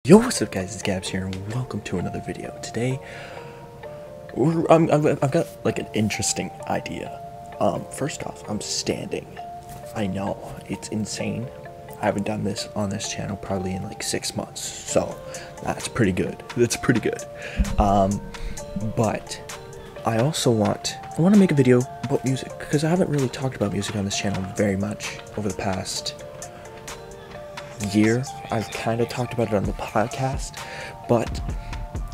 Yo, what's up guys, it's Gabzzz here and welcome to another video. Today, I've got like an interesting idea. First off, I'm standing. I know, it's insane. I haven't done this on this channel probably in like 6 months, so that's pretty good. That's pretty good. But I also want to make a video about music, because I haven't really talked about music on this channel very much over the past year. I've kind of talked about it on the podcast, but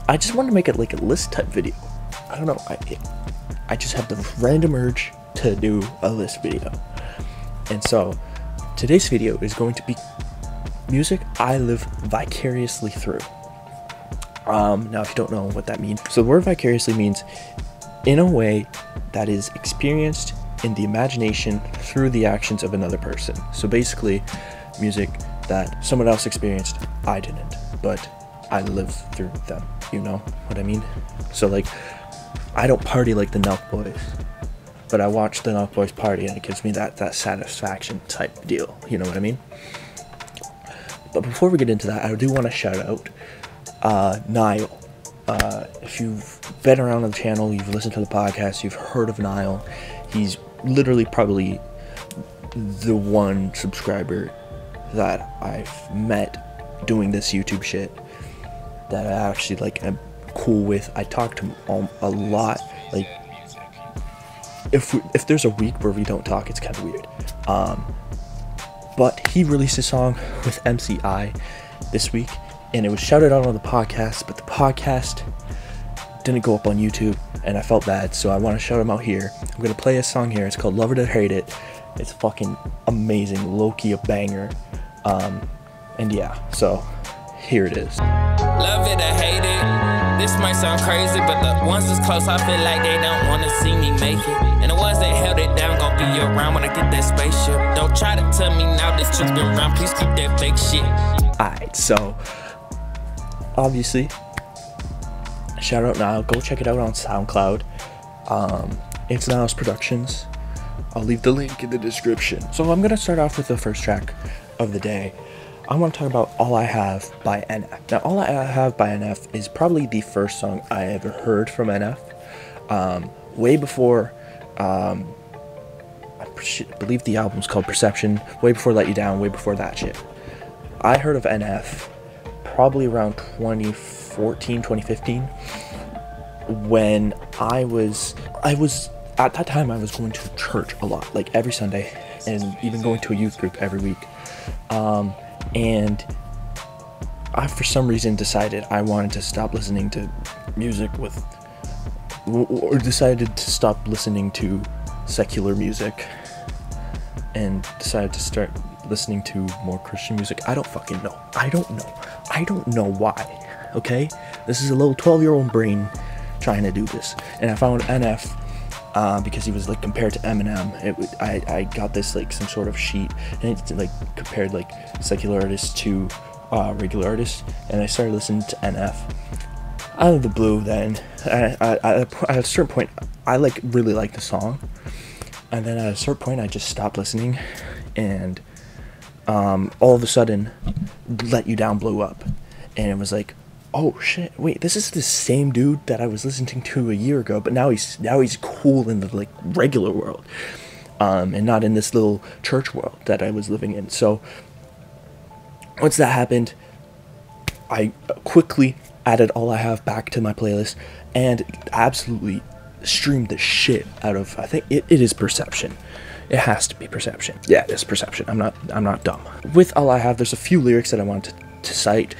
I just want to make it like a list type video. I don't know, I just have the random urge to do a list video. And so today's video is going to be music I live vicariously through. Now if you don't know what that means, so the word vicariously means in a way that is experienced in the imagination through the actions of another person. So basically music that someone else experienced, I didn't, but I live through them, you know what I mean? So like, I don't party like the Nelk Boys, but I watch the Nelk Boys party and it gives me that satisfaction type deal, you know what I mean? But before we get into that, I do want to shout out Niall. If you've been around on the channel, you've listened to the podcast, you've heard of Niall. He's literally probably the one subscriber that I've met doing this YouTube shit that I actually like am cool with. I talk to him a lot. Like if there's a week where we don't talk, it's kind of weird. But he released a song with MCI this week and it was shouted out on the podcast, but the podcast didn't go up on YouTube and I felt bad, so I want to shout him out here. I'm gonna play a song here. It's called Love It or Hate It. It's fucking amazing, low-key a banger. And yeah, so here it is. Love it or hate it, this might sound crazy, but the ones that's close, I feel like they don't want to see me make it. And the ones that held it down gon' be around when I get that spaceship. Don't try to tell me now this chick's been around, please keep that fake shit. Alright, so obviously shout out Niall, go check it out on SoundCloud. It's Niall's Productions. I'll leave the link in the description. So I'm gonna start off with the first track of the day. I want to talk about All I Have by NF. Now, All I Have by NF is probably the first song I ever heard from NF. Way before, I believe the album's called Perception, way before Let You Down, way before that shit. I heard of NF probably around 2014, 2015, when I was at that time I was going to church a lot, like every Sunday, and even going to a youth group every week. And I, for some reason, decided I wanted to stop listening to music or decided to stop listening to secular music and decided to start listening to more Christian music. I don't fucking know. I don't know why, okay? This is a little 12-year-old brain trying to do this. And I found NF because he was like compared to Eminem. I got this like some sort of sheet and it like compared like secular artists to regular artists, and I started listening to NF out of the blue. Then at a certain point I like really liked the song, and then at a certain point I just stopped listening, and all of a sudden Let You Down blew up, and it was like, oh shit, wait, this is the same dude that I was listening to a year ago, but now he's cool in the like regular world, and not in this little church world that I was living in. So once that happened, I quickly added All I Have back to my playlist and absolutely streamed the shit out of, I think it is Perception. It has to be Perception. Yeah, it is Perception. I'm not dumb. With All I Have, there's a few lyrics that I wanted to cite.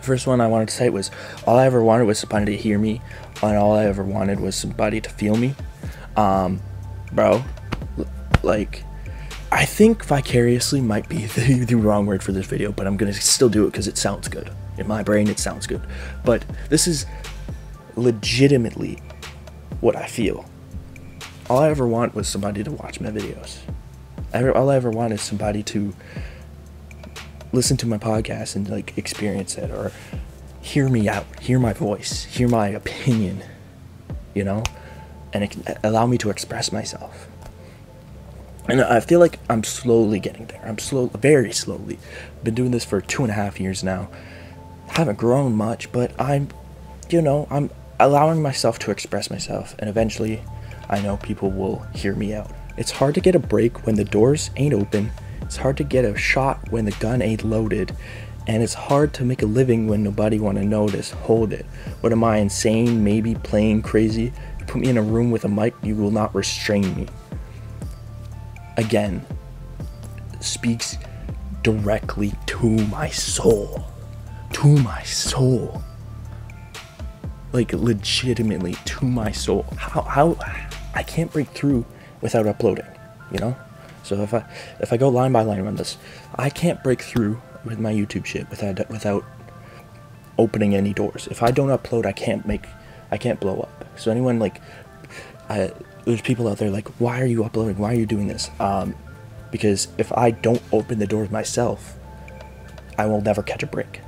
First one I wanted to say was, all I ever wanted was somebody to hear me, and all I ever wanted was somebody to feel me. Bro, like, I think vicariously might be the wrong word for this video, but I'm gonna still do it because it sounds good. In my brain, it sounds good. But this is legitimately what I feel. All I ever want was somebody to watch my videos. All I ever want is somebody to listen to my podcast and like experience it, or hear me out, hear my voice, hear my opinion, you know, and it can allow me to express myself. And I feel like I'm slowly getting there. I'm very slowly. Been doing this for 2.5 years now. Haven't grown much, but I'm allowing myself to express myself, and eventually I know people will hear me out. It's hard to get a break when the doors ain't open. It's hard to get a shot when the gun ain't loaded. And it's hard to make a living when nobody wanna notice. Hold it. What am I, insane? Maybe playing crazy? You put me in a room with a mic, you will not restrain me. Again, speaks directly to my soul. To my soul. Like, legitimately to my soul. How I can't break through without uploading, you know? So if I go line by line on this, I can't break through with my YouTube shit without opening any doors. If I don't upload, I can't blow up. So anyone, like, there's people out there like, why are you uploading? Why are you doing this? Because if I don't open the doors myself, I will never catch a break.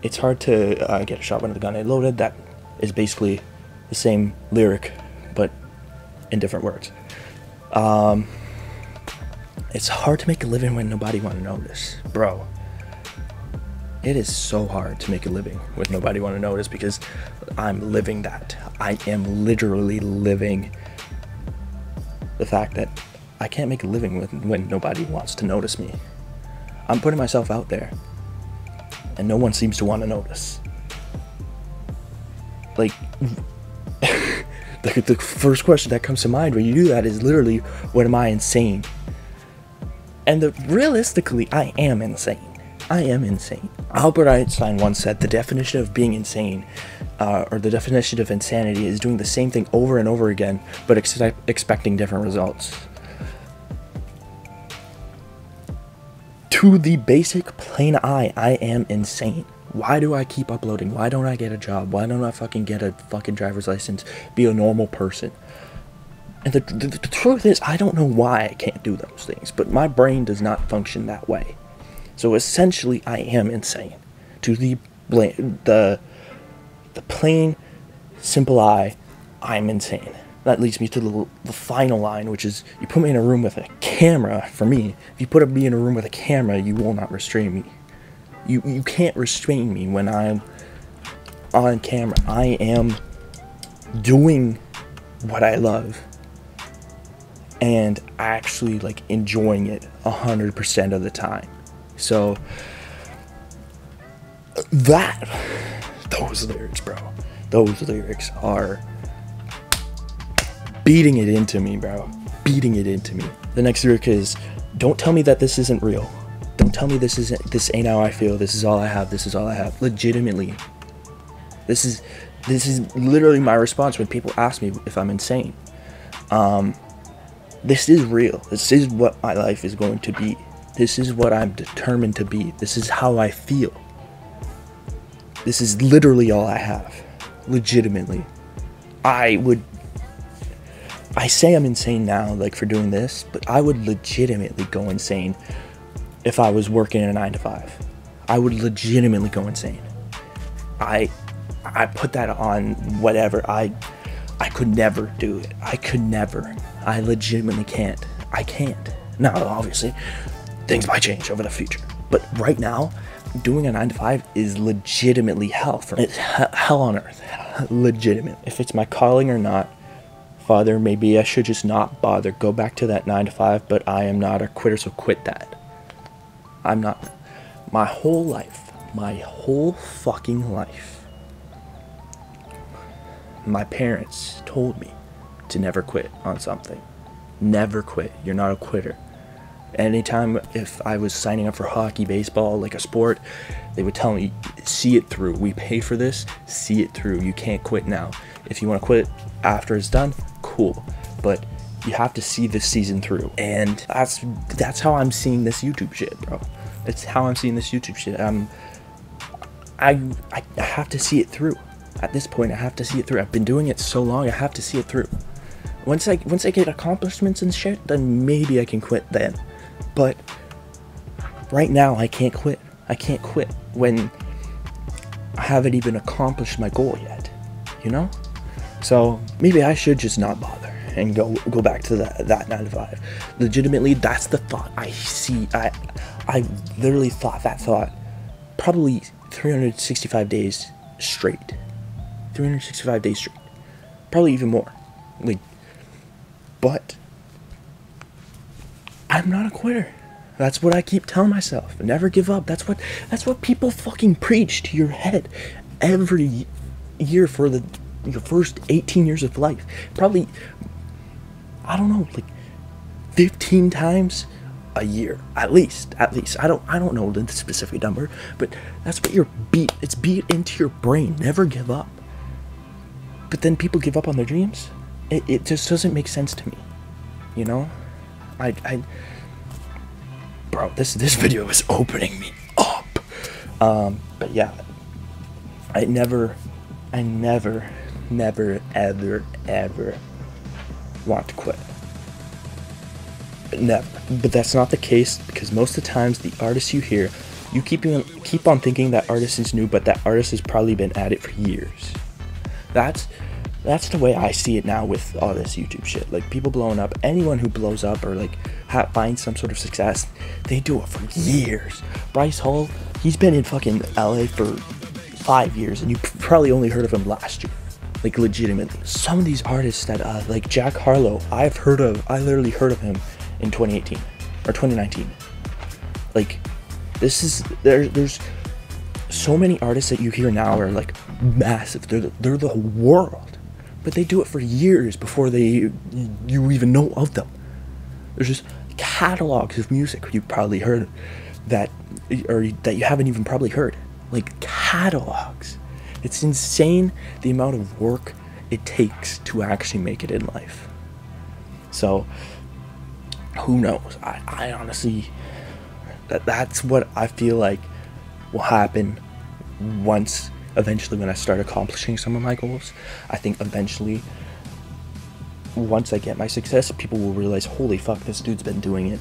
It's hard to get a shot when the gun ain't loaded. That is basically the same lyric, but in different words. It's hard to make a living when nobody want to notice. Bro, it is so hard to make a living with nobody want to notice, because I'm living that. I am literally living the fact that I can't make a living when nobody wants to notice me. I'm putting myself out there, and no one seems to want to notice. Like, the first question that comes to mind when you do that is literally, what am I, insane? And realistically, I am insane. I am insane. Albert Einstein once said the definition of being insane, or the definition of insanity, is doing the same thing over and over again, but expecting different results. To the basic plain eye, I am insane. Why do I keep uploading? Why don't I get a job? Why don't I fucking get a fucking driver's license? Be a normal person? And the truth is, I don't know why I can't do those things, but my brain does not function that way. So essentially, I am insane. To the plain, simple eye, I'm insane. That leads me to the final line, which is, you put me in a room with a camera. For me, if you put me in a room with a camera, you will not restrain me. You can't restrain me when I'm on camera. I am doing what I love, and actually, like, enjoying it 100% of the time. So those lyrics, bro, those lyrics are beating it into me, bro. Beating it into me. The next lyric is, don't tell me that this isn't real. Don't tell me this ain't how I feel. This is all I have. This is all I have. Legitimately. This is literally my response when people ask me if I'm insane. This is real. This is what my life is going to be. This is what I'm determined to be. This is how I feel. This is literally all I have. Legitimately. I say I'm insane now, like, for doing this, but I would legitimately go insane if I was working a 9-to-5. I would legitimately go insane. I put that on whatever. I could never do it. I could never. I legitimately can't. I can't. Now, obviously, things might change over the future, but right now, doing a 9-to-5 is legitimately hell for me. It's hell on earth. Legitimate. If it's my calling or not, Father, maybe I should just not bother. Go back to that 9-to-5, but I am not a quitter, so quit that. I'm not. My whole life, my whole fucking life, my parents told me to never quit on something. Never quit. You're not a quitter. Anytime if I was signing up for hockey, baseball, like a sport, they would tell me, see it through. We pay for this, see it through. You can't quit now. If you want to quit after it's done, cool. But you have to see this season through. And that's how I'm seeing this YouTube shit, bro. That's how I'm seeing this YouTube shit. I have to see it through. At this point, I have to see it through. I've been doing it so long, I have to see it through. Once I get accomplishments and shit, then maybe I can quit then. But right now, I can't quit. I can't quit when I haven't even accomplished my goal yet, you know? So maybe I should just not bother. and go back to that 9 to 5. Legitimately, that's the thought I see. I literally thought that thought probably 365 days straight. 365 days straight. Probably even more. Like, but I'm not a quitter. That's what I keep telling myself. Never give up. That's what people fucking preach to your head every year for your first 18 years of life. Probably, I don't know, like 15 times a year, at least. I don't know the specific number, but that's what it's beat into your brain. Never give up. But then people give up on their dreams. It just doesn't make sense to me, you know. Bro, this video is opening me up. But yeah, I never, ever want to quit. Never. But that's not the case, because most of the times the artists you hear, you keep on thinking that artist is new, but that artist has probably been at it for years. That's the way I see it now with all this YouTube shit. Like, people blowing up, anyone who blows up or like finds some sort of success, they do it for years. Bryce Hall, he's been in fucking LA for 5 years, and you probably only heard of him last year. Like, legitimately. Some of these artists that like Jack Harlow, I literally heard of him in 2018 or 2019. Like, there's so many artists that you hear now are like massive. They're the world, but they do it for years before you even know of them. There's just catalogs of music you probably heard that you haven't even probably heard. Like, catalogs. It's insane the amount of work it takes to actually make it in life. So, who knows? I honestly, that's what I feel like will happen eventually when I start accomplishing some of my goals. I think eventually, once I get my success, people will realize, holy fuck, this dude's been doing it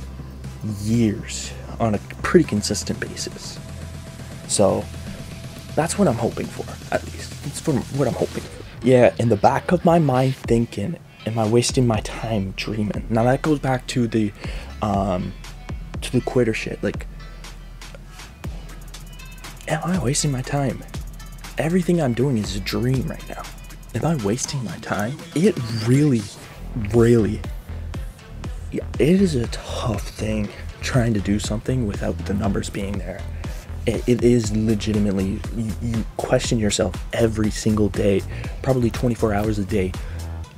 years on a pretty consistent basis. So that's what I'm hoping for, at least. That's what I'm hoping for. Yeah, in the back of my mind thinking, am I wasting my time dreaming? Now that goes back to the quitter shit. Like, am I wasting my time? Everything I'm doing is a dream right now. Am I wasting my time? It really, yeah, it is a tough thing trying to do something without the numbers being there. It is legitimately, you question yourself every single day, probably 24 hours a day.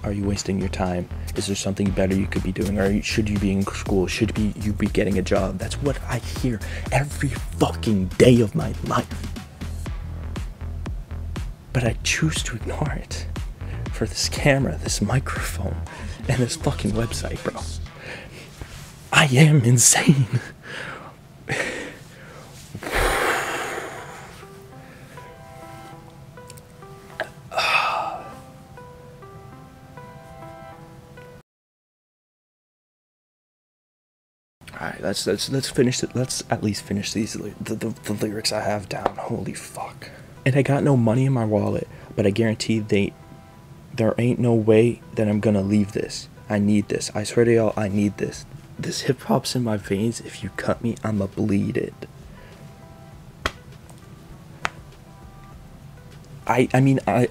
Are you wasting your time? Is there something better you could be doing? Or should you be in school? Should you be getting a job? That's what I hear every fucking day of my life. But I choose to ignore it for this camera, this microphone, and this fucking website, bro. I am insane. Alright, let's finish it. Let's at least finish these the lyrics I have down. Holy fuck. And I got no money in my wallet, but I guarantee there ain't no way that I'm gonna leave this. I need this. I swear to y'all, I need this. This hip hop's in my veins. If you cut me, I'ma bleed it. I mean, I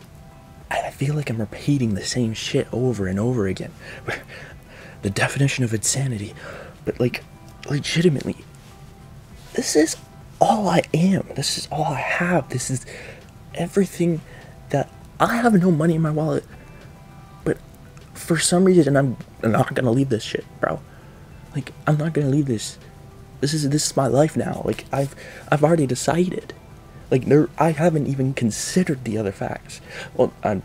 feel like I'm repeating the same shit over and over again. The definition of insanity. But like, legitimately, this is all I am. This is all I have. This is everything that I have. No money in my wallet, but for some reason I'm not gonna leave this shit, bro. Like, I'm not gonna leave this. This is my life now. Like, I've already decided. Like, I haven't even considered the other facts. Well, I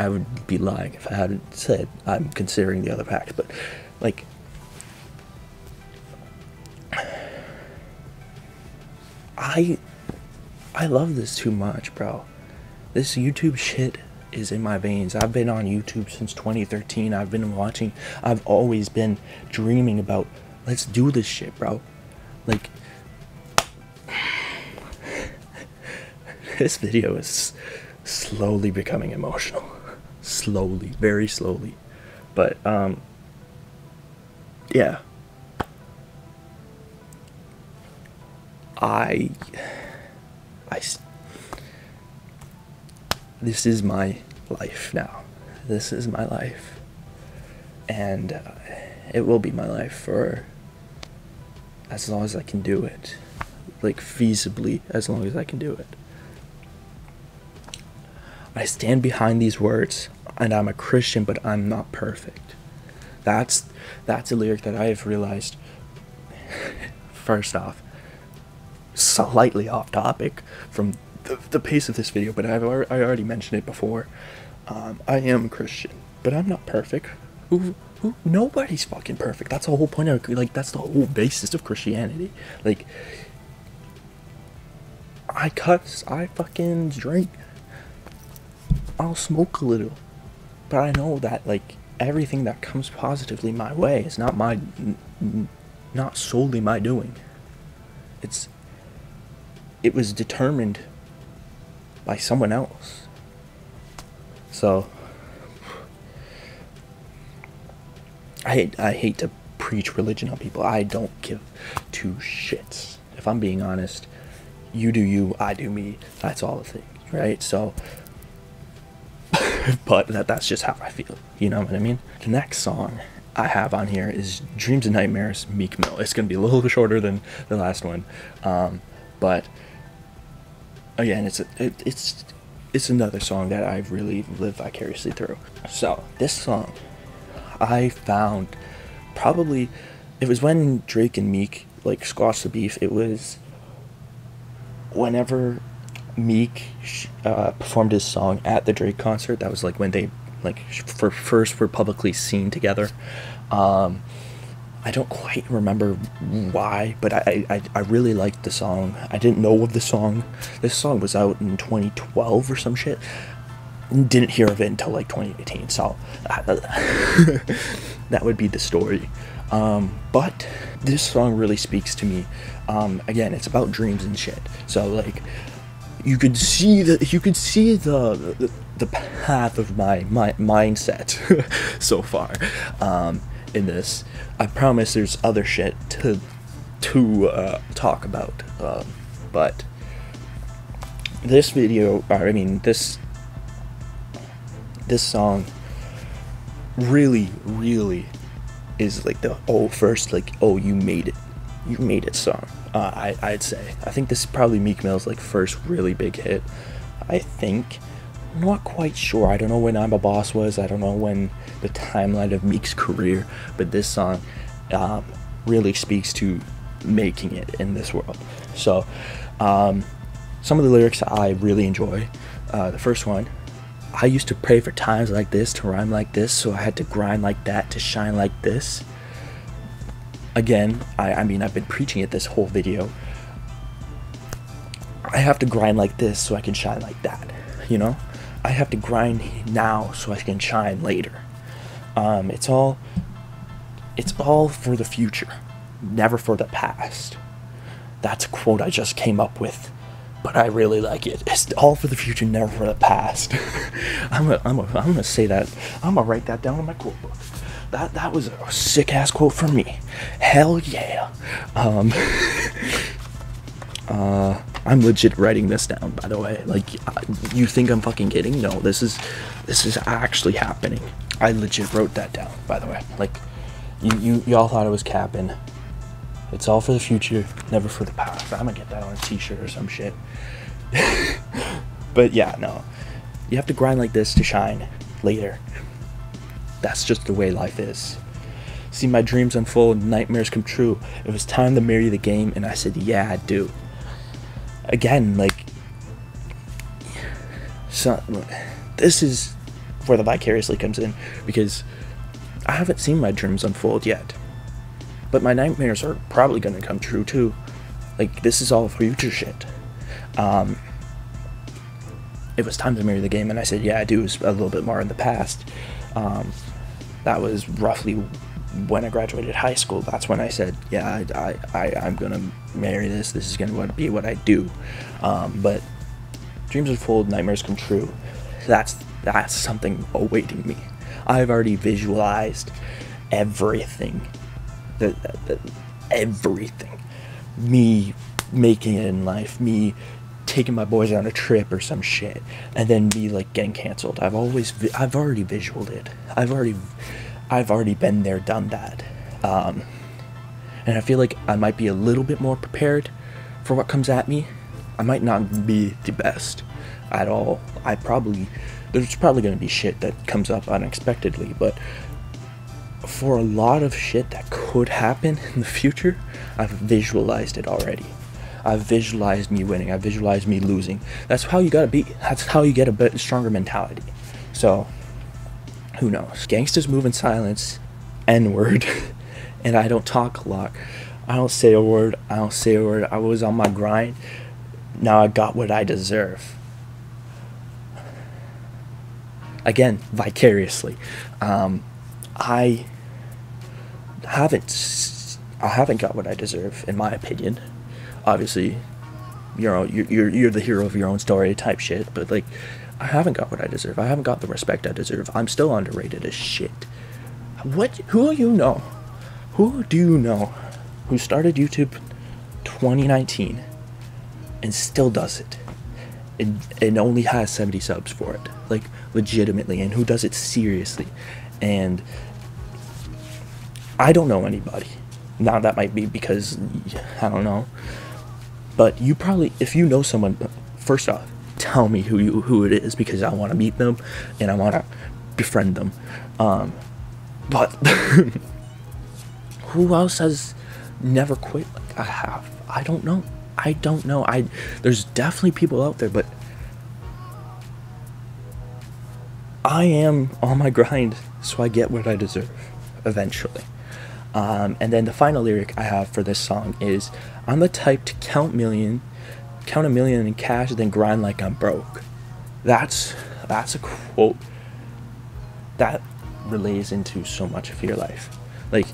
would be lying if I hadn't said I'm considering the other facts. But like, I love this too much, bro. This YouTube shit is in my veins. I've been on YouTube since 2013. I've been watching. I've always been dreaming about, let's do this shit, bro. Like, this video is slowly becoming emotional. Slowly, very slowly. But yeah, this is my life now. This is my life, and it will be my life for as long as I can do it, like feasibly, as long as I can do it. I stand behind these words, and I'm a Christian, but I'm not perfect. That's a lyric that I have realized. First off, slightly off topic from the pace of this video, but I already mentioned it before. I am a Christian, but I'm not perfect. Nobody's fucking perfect. That's the whole point of, like, that's the whole basis of Christianity. Like, I cuss, I fucking drink, I'll smoke a little, but I know that, like, everything that comes positively my way is not solely my doing. It was determined by someone else. So I hate to preach religion on people. I don't give two shits. If I'm being honest, you do you, I do me. That's all the thing, right? So, but that's just how I feel. You know what I mean? The next song I have on here is Dreams and Nightmares, Meek Mill. It's gonna be a little bit shorter than the last one, but again, it's another song that I've really lived vicariously through. So this song I found, probably it was when Drake and Meek like squashed the beef. It was whenever Meek performed his song at the Drake concert. That was like when they first were publicly seen together. I don't quite remember why, but I really liked the song. I didn't know of the song. This song was out in 2012 or some shit. Didn't hear of it until like 2018, so that would be the story. But this song really speaks to me. Again, it's about dreams and shit. So like, you could see the path of my mindset so far in this. I promise there's other shit to talk about, but this video, this song really is like the first you made it song. I'd say. I think this is probably Meek Mill's like first really big hit. I think. I'm not quite sure. I don't know when I'm a Boss was. I don't know when the timeline of Meek's career, but this song really speaks to making it in this world. So some of the lyrics I really enjoy. The first one: I used to pray for times like this, to rhyme like this, so I had to grind like that, to shine like this. Again, I've been preaching it this whole video. I have to grind like this so I can shine like that, you know? I have to grind now so I can shine later. It's all for the future, never for the past. That's a quote I just came up with, but I really like it. It's all for the future, never for the past. I'm gonna say that. I'm gonna write that down in my quote book. That was a sick ass quote from me. Hell yeah. I'm legit writing this down, by the way. Like, you think I'm fucking kidding? No, this is actually happening. I legit wrote that down, by the way. Like, y'all thought I was capping. It's all for the future, never for the past. I'm gonna get that on a t-shirt or some shit. But yeah, no. You have to grind like this to shine later. That's just the way life is. See my dreams unfold, nightmares come true. It was time to marry the game, and I said, yeah, I do. Again, like, so this is where the vicariously comes in, because I haven't seen my dreams unfold yet, but my nightmares are probably going to come true too. Like, this is all future shit. It was time to marry the game, and I said, yeah, I do. It was a little bit more in the past. That was roughly when I graduated high school. That's when I said, yeah, I'm gonna marry this. This is gonna be what I do. But dreams unfold, nightmares come true. That's something awaiting me. I've already visualized everything. Everything. Me making it in life, me taking my boys on a trip or some shit, and then me like getting canceled. I've already visualed it. I've already been there, done that. And I feel like I might be a little bit more prepared for what comes at me. I might not be the best at all. There's probably going to be shit that comes up unexpectedly, but for a lot of shit that could happen in the future, I've visualized it already. I've visualized me winning. I've visualized me losing. That's how you gotta be. That's how you get a bit stronger mentality. So, who knows? Gangsters move in silence. N-word. And I don't talk a lot. I don't say a word. I was on my grind. Now I got what I deserve. Again, vicariously. I haven't got what I deserve, in my opinion. Obviously, you're the hero of your own story type shit, but like, I haven't got what I deserve. I haven't got the respect I deserve. I'm still underrated as shit. Who do you know who started YouTube 2019 and still does it and only has 70 subs for it, like, legitimately, and who does it seriously? And I don't know anybody. Now that might be because I don't know, but you probably, if you know someone, first off, tell me who it is, because I want to meet them and I want to befriend them. But who else has never quit like I have? I don't know. There's definitely people out there, but I am on my grind, so I get what I deserve eventually. And then the final lyric I have for this song is, I'm the type to count a million in cash, then grind like I'm broke. That's a quote that relays into so much of your life. Like,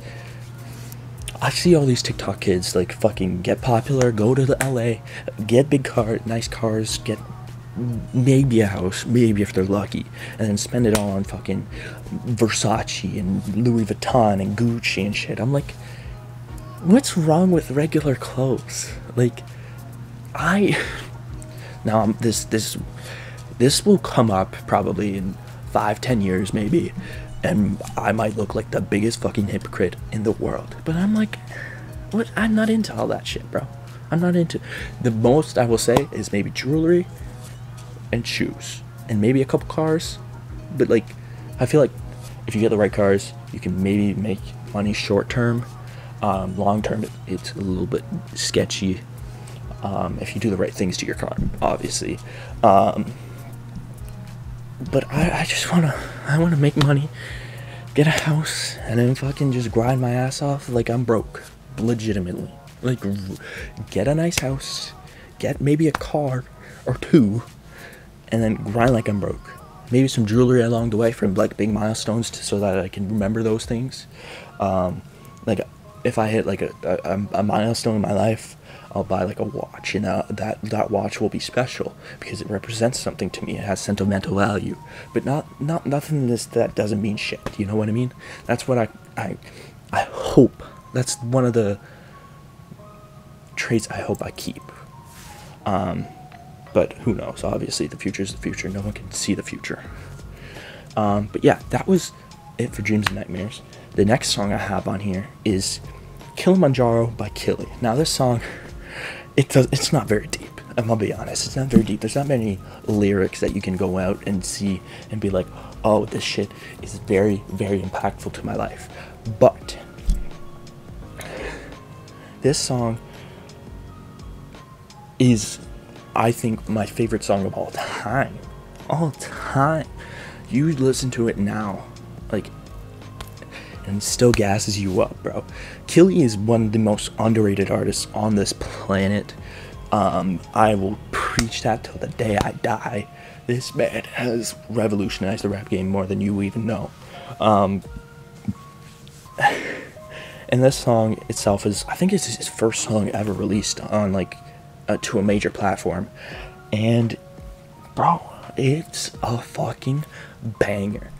I see all these TikTok kids like fucking get popular, go to the LA, get nice cars, get maybe a house, maybe if they're lucky, and then spend it all on fucking Versace and Louis Vuitton and Gucci and shit. I'm like, what's wrong with regular clothes? Like, this will come up probably in 5-10 years maybe, and I might look like the biggest fucking hypocrite in the world. But I'm like, what? I'm not into all that shit, bro. I'm not into. The most I will say is maybe jewelry and shoes and maybe a couple cars. But like, I feel like if you get the right cars, you can maybe make money short term. Long term, it's a little bit sketchy. If you do the right things to your car, obviously. But I just wanna make money, get a house, and then fucking just grind my ass off like I'm broke, legitimately. Like, get a nice house, get maybe a car or two, and then grind like I'm broke. Maybe some jewelry along the way from like big milestones, so that I can remember those things. Like, if I hit like a milestone in my life, I'll buy like a watch, and that watch will be special because it represents something to me. It has sentimental value, but nothing that doesn't mean shit. You know what I mean? That's what I hope. That's one of the traits I hope I keep. But who knows? Obviously, the future is the future. No one can see the future. But yeah, that was it for Dreams and Nightmares. The next song I have on here is Kilimanjaro by Killy. Now this song, it's not very deep. I'm gonna be honest, it's not very deep. There's not many lyrics that you can go out and see and be like, oh, this shit is very, very impactful to my life. But this song is, I think, my favorite song of all time. All time. You listen to it now, like, and it still gasses you up, bro. Killy is one of the most underrated artists on this planet. I will preach that till the day I die. This man has revolutionized the rap game more than you even know. And this song itself is, I think it's his first song ever released on like to a major platform. And bro, it's a fucking banger.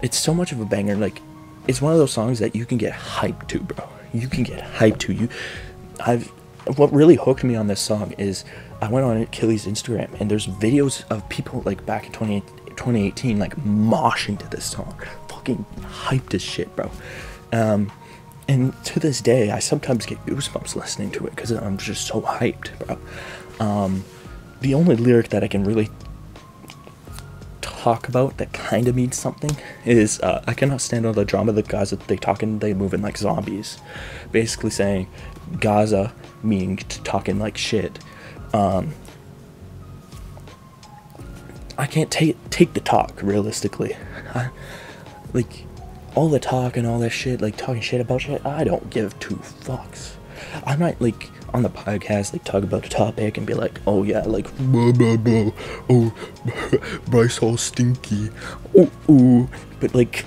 it's so much of a banger. Like, it's one of those songs that you can get hyped to, bro. You can get hyped to. What really hooked me on this song is I went on Killy's Instagram, and there's videos of people like back in 2018 like moshing to this song, fucking hyped as shit, bro. And to this day, I sometimes get goosebumps listening to it because I'm just so hyped, bro. The only lyric that I can really talk about that kind of means something is I cannot stand all the drama that Gabzzz they moving like zombies, basically saying Gaza meaning talking like shit. I can't take the talk realistically. Like all the talk and all that shit, like talking shit about shit, I don't give two fucks. I might like on the podcast like talk about a topic and be like, oh yeah, like blah blah blah, oh Bryce all stinky, oh, but like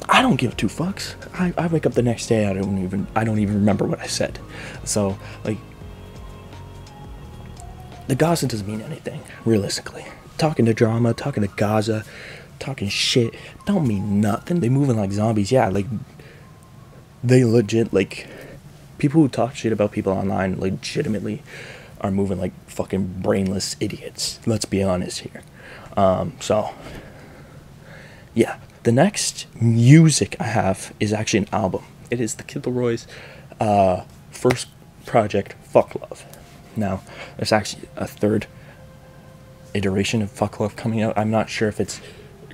I don't give two fucks. I wake up the next day, I don't even remember what I said. So like the Gaza doesn't mean anything realistically. Talking to drama, talking to Gaza, talking shit don't mean nothing. They moving like zombies. Yeah, like they legit, like people who talk shit about people online legitimately are moving like fucking brainless idiots. Let's be honest here. So yeah, the next music I have is actually an album. It is the Kid Leroy's first project, Fuck Love. Now there's actually a third iteration of Fuck Love coming out. I'm not sure if it's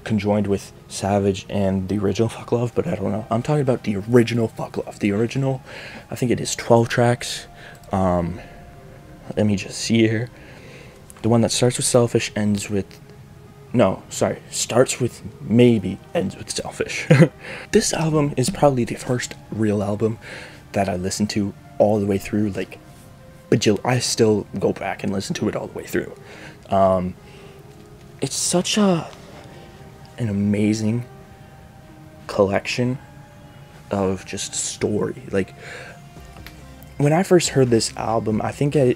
conjoined with Savage and the original Fuck Love, but I don't know. I'm talking about the original Fuck Love. The original, I think it is 12 tracks. Let me just see here. The one that starts with Selfish, ends with... No, sorry. Starts with Maybe, ends with Selfish. This album is probably the first real album that I listened to all the way through. Like, but I still go back and listen to it all the way through. It's such an amazing collection of just story. Like when I first heard this album, I think I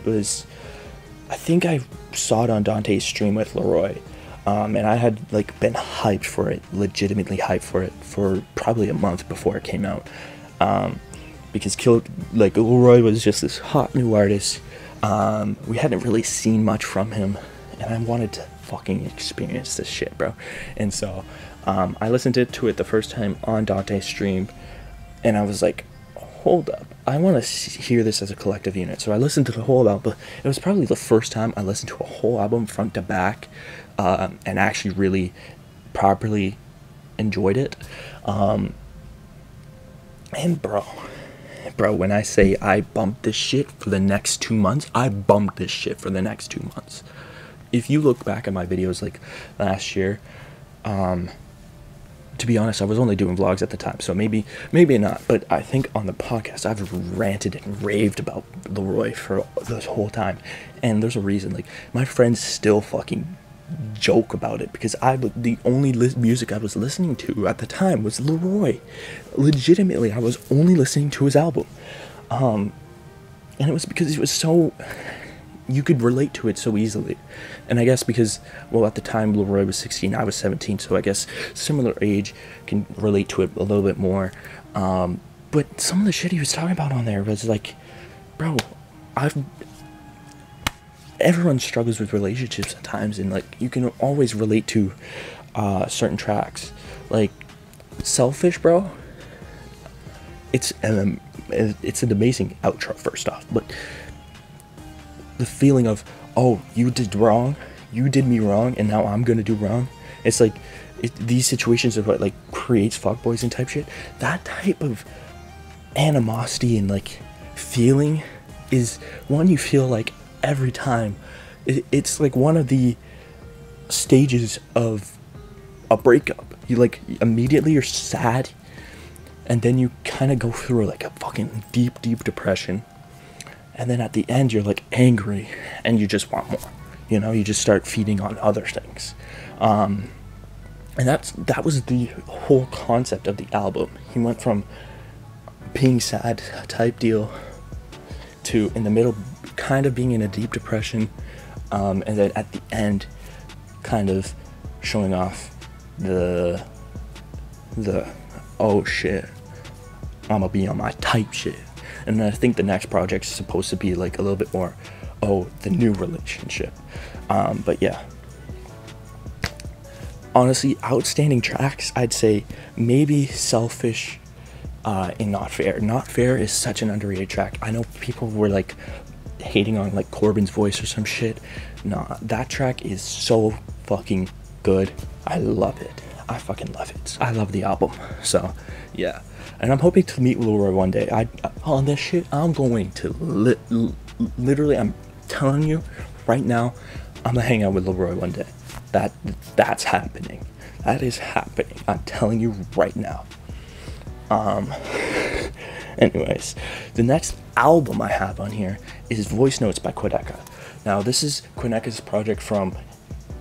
saw it on Dante's stream with Leroy, and I had like been hyped for it, legitimately hyped for it for probably a month before it came out, because Leroy was just this hot new artist. We hadn't really seen much from him, and I wanted to fucking experience this shit, bro. And so I listened to it the first time on Dante's stream, and I was like, hold up, I want to hear this as a collective unit. So I listened to the whole album. It was probably the first time I listened to a whole album front to back, and actually really properly enjoyed it. And bro, when I say I bumped this shit for the next 2 months, I bumped this shit for the next 2 months. If you look back at my videos like last year, to be honest, I was only doing vlogs at the time, so maybe not, but I think on the podcast I've ranted and raved about Leroy for this whole time, and there's a reason. Like, my friends still fucking joke about it, because the only music I was listening to at the time was Leroy. Legitimately, I was only listening to his album, and it was because it was so... you could relate to it so easily. And I guess because, well, at the time Leroy was 16, I was 17, so I guess similar age can relate to it a little bit more. But some of the shit he was talking about on there was like, bro, everyone struggles with relationships at times, and like you can always relate to certain tracks. Like Selfish, bro, it's an amazing outro first off, but the feeling of, oh, you did me wrong, and now I'm gonna do wrong. It's like these situations of what like creates fuckboys and type shit. That type of animosity and like feeling is one you feel like every time. It's like one of the stages of a breakup. You like immediately you're sad, and then you kind of go through like a fucking deep depression. And then at the end, you're like angry, and you just want more. You know, you just start feeding on other things. And that was the whole concept of the album. He went from being sad type deal to in the middle, kind of being in a deep depression, and then at the end, kind of showing off the the, oh shit, I'm gonna be on my type shit. And I think the next project is supposed to be like a little bit more, oh, the new relationship. But yeah, honestly, outstanding tracks, I'd say maybe Selfish and Not Fair. Not Fair is such an underrated track. I know people were like hating on like Corbin's voice or some shit. Nah, that track is so fucking good. I love it. I fucking love it. I love the album. So yeah, and I'm hoping to meet Lil Roy one day. On this shit, I'm going to literally, I'm telling you right now, I'm gonna hang out with Lil Roy one day. That's happening. That is happening. I'm telling you right now. Anyways, the next album I have on here is Voice Notes by Quineka. Now, this is Quineka's project from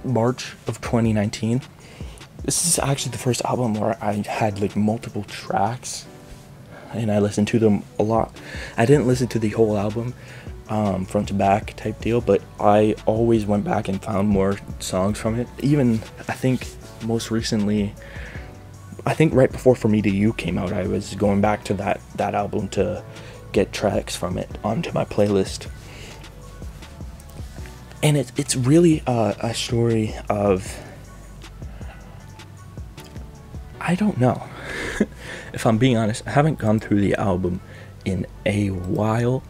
March of 2019. This is actually the first album where I had like multiple tracks and I listened to them a lot. I didn't listen to the whole album front to back type deal, but I always went back and found more songs from it. Even I think most recently, I think right before For Me to You came out, I was going back to that album to get tracks from it onto my playlist. And it's really a story of, I don't know. If I'm being honest, I haven't gone through the album in a while.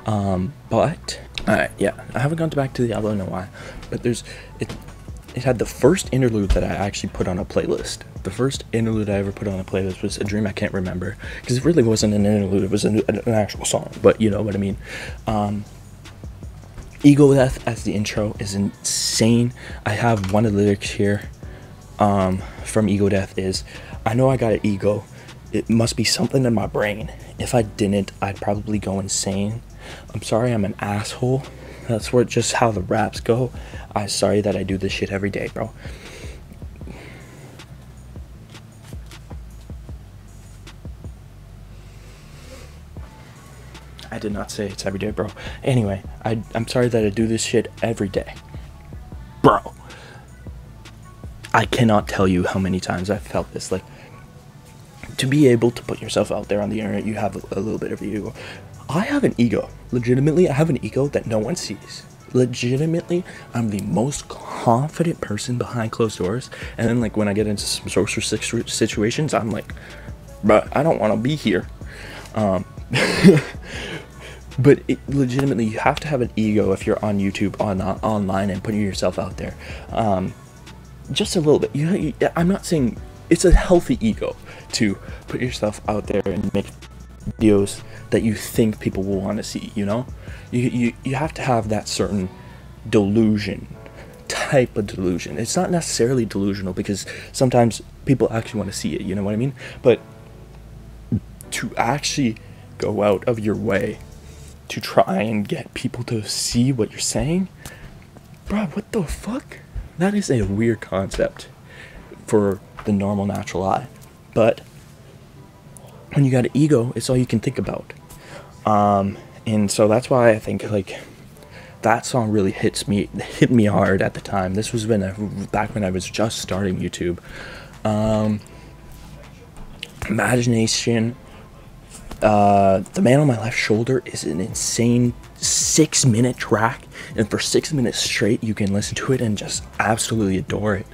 But alright, yeah, I haven't gone back to the album in a while. But it had the first interlude that I actually put on a playlist. The first interlude I ever put on a playlist was A Dream I Can't Remember, because it really wasn't an interlude, it was an actual song, but you know what I mean. Ego Death as the intro is insane. I have one of the lyrics here from Ego Death is, I know I got an ego, it must be something in my brain. If I didn't, I'd probably go insane. I'm sorry I'm an asshole. That's just how the raps go. I'm sorry that I do this shit every day, bro. I did not say it's every day, bro. Anyway, I'm sorry that I do this shit every day. Bro. I cannot tell you how many times I've felt this. Like, to be able to put yourself out there on the internet, you have a little bit of ego. I have an ego. Legitimately, I have an ego that no one sees. Legitimately, I'm the most confident person behind closed doors. And then, like, when I get into some social situations, I'm like, bruh, I don't want to be here. But legitimately, you have to have an ego if you're on YouTube, online, and putting yourself out there. Just a little bit. I'm not saying it's a healthy ego to put yourself out there and make videos that you think people will want to see, you know? You have to have that certain delusion, type of delusion. It's not necessarily delusional, because sometimes people actually want to see it, you know what I mean? But to actually go out of your way to try and get people to see what you're saying, bro, what the fuck? That is a weird concept for the normal natural eye. But when you got an ego, it's all you can think about. And so that's why I think, like, that song really hit me hard at the time. This was back when I was just starting YouTube. Imagination, The Man on My Left Shoulder is an insane 6-minute track, and for 6 minutes straight you can listen to it and just absolutely adore it.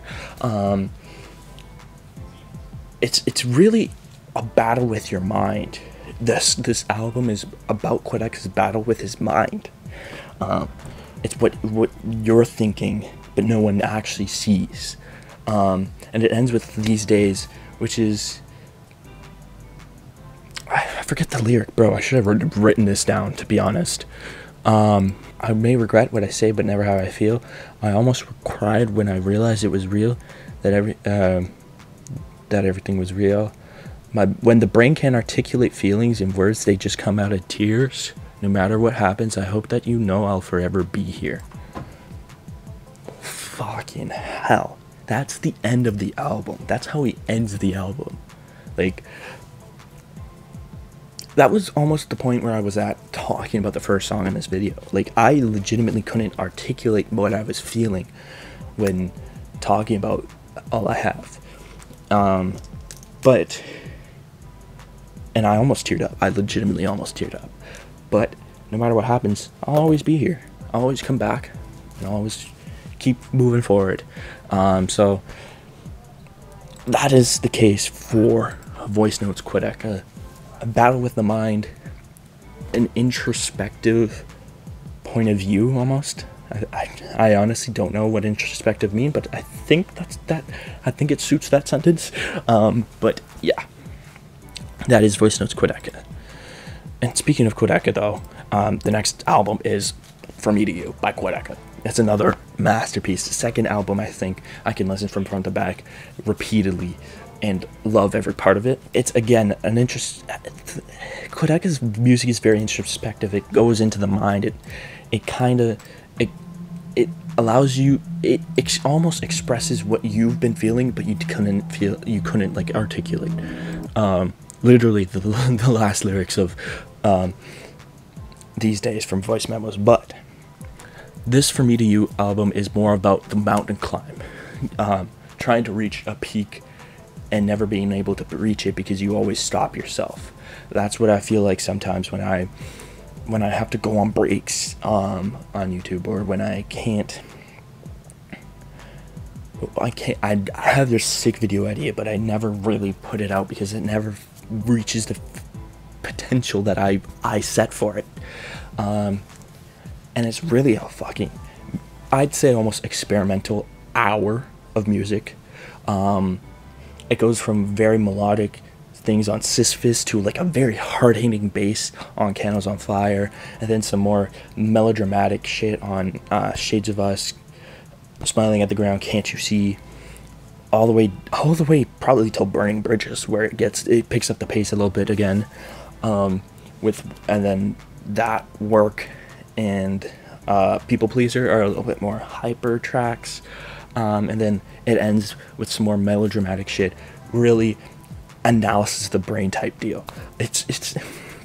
It's really a battle with your mind. This album is about Quineka's battle with his mind. It's what you're thinking, but no one actually sees. And it ends with These Days, which is, I forget the lyric, bro. I should have written this down, to be honest. I may regret what I say, but never how I feel. I almost cried when I realized it was real, that everything was real. When the brain can't articulate feelings in words, they just come out of tears. No matter what happens, I hope that you know I'll forever be here. Fucking hell. That's the end of the album. That's how he ends the album. Like, that was almost the point where I was at talking about the first song in this video. Like, I legitimately couldn't articulate what I was feeling when talking about All I Have. But, and I almost teared up. I legitimately almost teared up. But no matter what happens, I'll always be here. I'll always come back, and I'll always keep moving forward. So that is the case for Voice Notes Quedeca. A battle with the mind, an introspective point of view almost. I honestly don't know what introspective mean, but I think I think it suits that sentence. But yeah, that is Voice Notes Quedeca. And speaking of Quedeca though, the next album is From Me to You by Quedeca. It's another masterpiece. The second album I think I can listen from front to back repeatedly and love every part of it. It's again an Quedeca's music is very introspective. It goes into the mind. It allows you, it almost expresses what you've been feeling, but you couldn't like articulate. Literally the last lyrics of These Days from Voice Memos. But this From Me to You album is more about the mountain climb, trying to reach a peak and never being able to reach it because you always stop yourself. That's what I feel like sometimes when I have to go on breaks on YouTube, or when I have this sick video idea, but I never really put it out because it never reaches the potential that I set for it. And it's really a fucking, I'd say almost experimental hour of music. It goes from very melodic things on Sisyphus to like a very hard-hitting bass on Candles on Fire, and then some more melodramatic shit on Shades of Us, Smiling at the Ground, Can't You See, all the way probably till Burning Bridges, where it picks up the pace a little bit again, and then That Work and People Pleaser are a little bit more hyper tracks, and then it ends with some more melodramatic shit, really analysis of the brain type deal. It's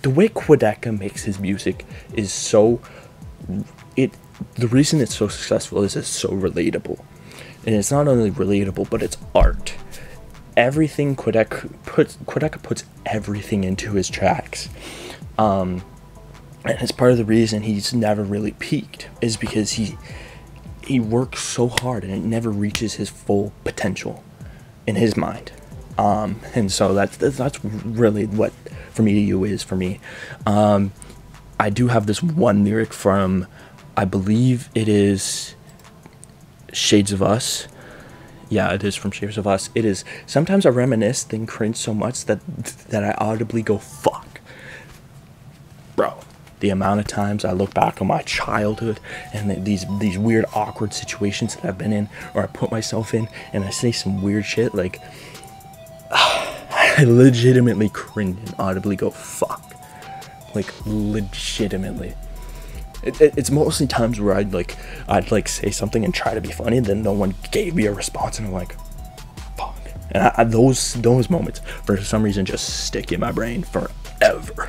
the way Quedeca makes his music is so, the reason it's so successful is it's so relatable. And it's not only relatable, but it's art. Everything Quedeca puts everything into his tracks. And it's part of the reason he's never really peaked, is because he works so hard and it never reaches his full potential in his mind. And so that's really what From Me to You is for me. I do have this one lyric from, I believe it is Shades of Us. Yeah, it is from Shades of Us. It is, sometimes I reminisce then cringe so much that I audibly go, fuck. Bro, the amount of times I look back on my childhood and these weird awkward situations that I've been in, or I put myself in, and I say some weird shit, like, I legitimately cringe and audibly go, fuck. Like, legitimately. It's mostly times where I'd say something and try to be funny, and then no one gave me a response, and I'm like, fuck. And those moments, for some reason, just stick in my brain forever.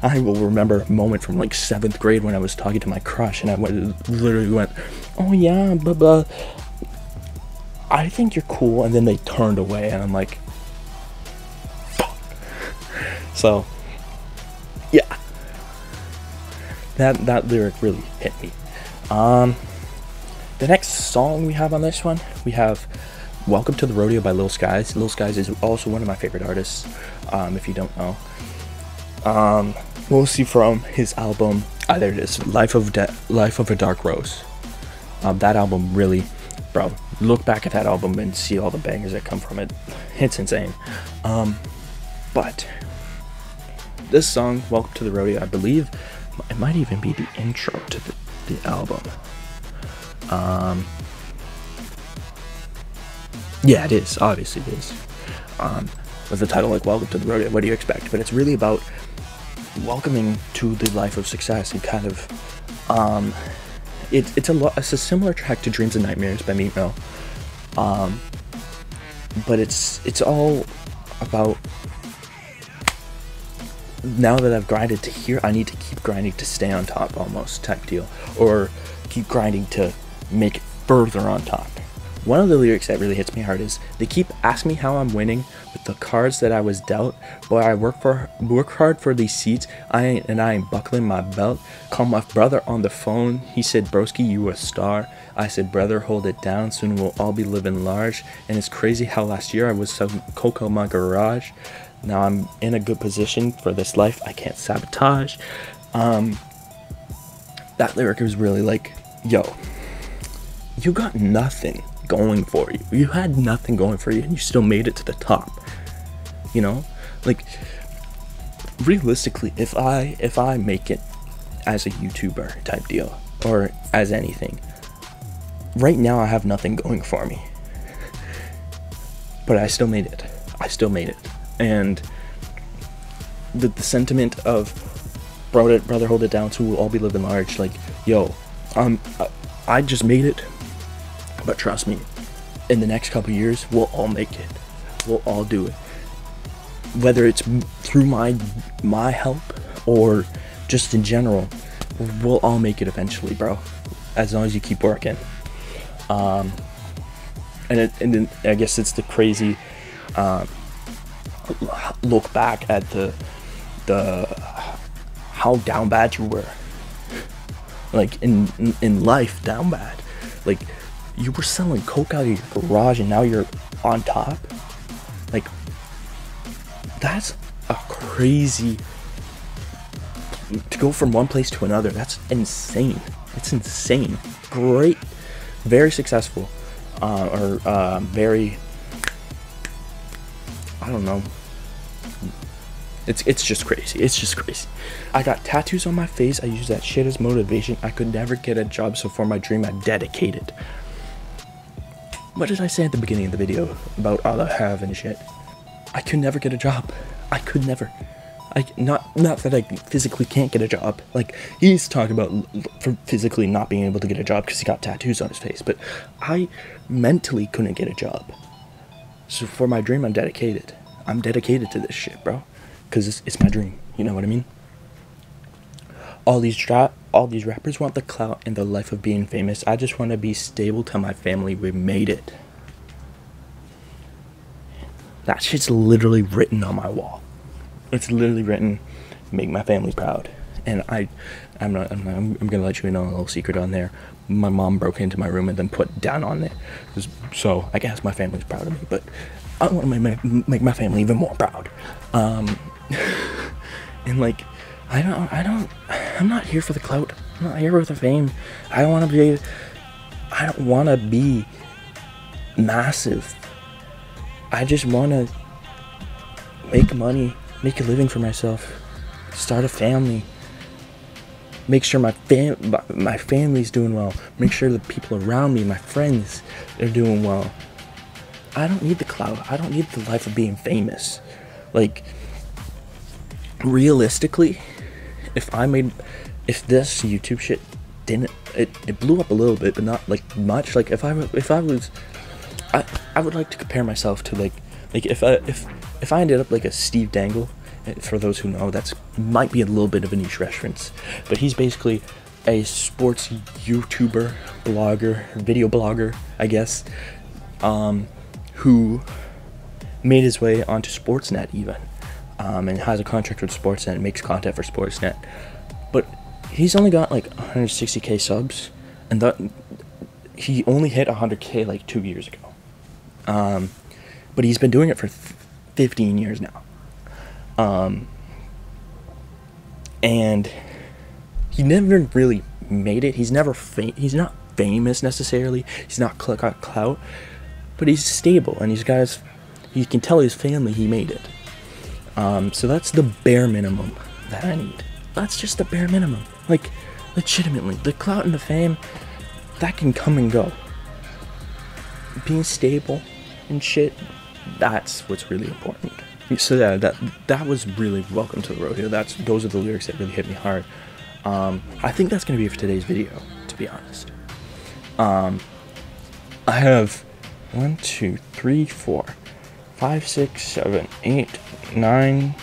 I will remember a moment from like 7th grade when I was talking to my crush, and I literally went, oh yeah, blah blah, I think you're cool, and then they turned away, and I'm like, fuck. So, yeah. That lyric really hit me. The next song we have on this one, we have Welcome to the Rodeo by Lil Skies. Lil Skies is also one of my favorite artists, if you don't know. Mostly from his album, there it is, Life of a Dark Rose. That album really, bro, look back at that album and see all the bangers that come from it. It's insane. But this song, Welcome to the Rodeo, I believe it might even be the intro to the album. Yeah, it is. Obviously it is. With the title like Welcome to the Rodeo, what do you expect? But it's really about welcoming to the life of success, and kind of it's a similar track to Dreams and Nightmares by Meat Mill. But it's all about, now that I've grinded to here, I need to keep grinding to stay on top, almost type deal, or keep grinding to make it further on top. one of the lyrics that really hits me hard is, they keep asking me how I'm winning with the cards that I was dealt. Boy, I work hard for these seats. I ain't buckling my belt. Call my brother on the phone. He said, broski, you a star. I said, brother, hold it down. Soon we'll all be living large. And it's crazy how last year I was selling cocoa in my garage. Now I'm in a good position for this life. I can't sabotage. That lyric was really like, yo, you got nothing going for you. You had nothing going for you, and you still made it to the top. You know, like, realistically, if I make it as a YouTuber type deal, or as anything, right now I have nothing going for me, but I still made it. And the sentiment of brother hold it down, so we'll all be living large, like, yo, I just made it, but trust me, in the next couple years we'll all make it. We'll all do it, whether it's through my help or just in general. We'll all make it eventually, bro, as long as you keep working. And then I guess it's the crazy look back at the how down bad you were, like in life, down bad. Like, you were selling coke out of your garage and now you're on top. Like, that's a crazy, to go from one place to another. That's insane. It's insane. Great, very successful, very, I don't know. It's just crazy. It's just crazy. I got tattoos on my face. I use that shit as motivation. I could never get a job, so for my dream I dedicated. What did I say at the beginning of the video about all I have and shit? I could never get a job. I could never. Not that I physically can't get a job. Like, he's talking about physically not being able to get a job because he got tattoos on his face, but I mentally couldn't get a job. So for my dream, I'm dedicated. I'm dedicated to this shit, bro, because it's my dream. You know what I mean? All these rappers want the clout and the life of being famous. I just want to be stable, tell my family we made it. That shit's literally written on my wall. It's literally written, make my family proud. And I'm gonna let you in on a little secret on there. My mom broke into my room and then put down on it. So I guess my family's proud of me, but I want to make my family even more proud. And like, I'm not here for the clout. I'm not here for the fame. I don't want to be massive. I just want to make money, make a living for myself, start a family, make sure my family's doing well, make sure the people around me, my friends, are doing well. I don't need the clout. I don't need the life of being famous. Like, realistically, if this YouTube shit didn't, it blew up a little bit, but not like much. Like, if I would like to compare myself to like if I ended up like a Steve Dangle. For those who know, that's might be a little bit of a niche reference, but he's basically a sports YouTuber, blogger, video blogger, I guess, who made his way onto Sportsnet even, and has a contract with Sportsnet and makes content for Sportsnet. But he's only got like 160k subs, and he only hit 100k like 2 years ago. But he's been doing it for 15 years now. And he never really made it. He's not famous necessarily. He's not clout, but he's stable, and you can tell his family he made it. So that's the bare minimum that I need. That's just the bare minimum. Like, legitimately, the clout and the fame, that can come and go. Being stable and shit, that's what's really important. So yeah, that was really welcome to the rodeo. Those are the lyrics that really hit me hard. I think that's gonna be it for today's video, to be honest. I have 1, 2, 3, 4, 5, 6, 7, 8, 9,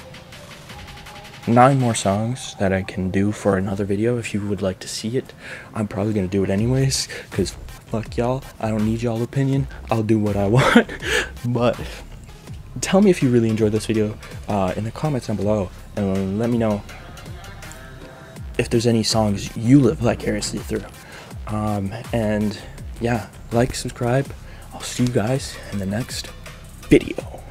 9 more songs that I can do for another video if you would like to see it. I'm probably gonna do it anyways, because fuck y'all, I don't need y'all opinion, I'll do what I want. But tell me if you really enjoyed this video in the comments down below, and let me know if there's any songs you live vicariously through. And yeah, like, subscribe. I'll see you guys in the next video.